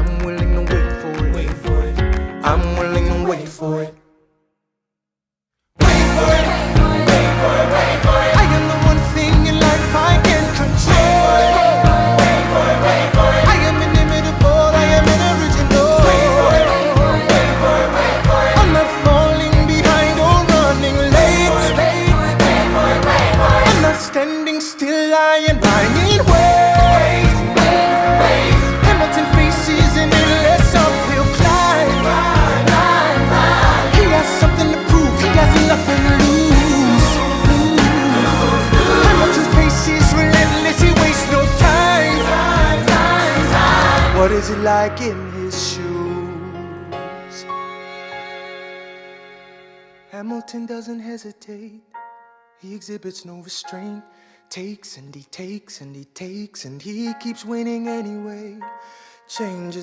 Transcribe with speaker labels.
Speaker 1: I'm willing to wait for it. Wait for it. I'm willing to wait for it. Wait for it. Wait for it. Wait for it. I am the one thing in life I can control. Wait for it. Wait for it. I am inimitable. I am an original. Wait for it. Wait for it. Wait for it. I'm not falling behind or running late. Wait for it. Wait for it. I'm not standing still. I am lying in wait. Hamilton faces an endless uphill climb. He has something to prove. He has nothing to lose. Hamilton's pace is relentless. He wastes no time. What is it like in his shoes? Hamilton doesn't hesitate. He exhibits no restraint. Takes and he takes and he takes and he keeps winning anyway. Changes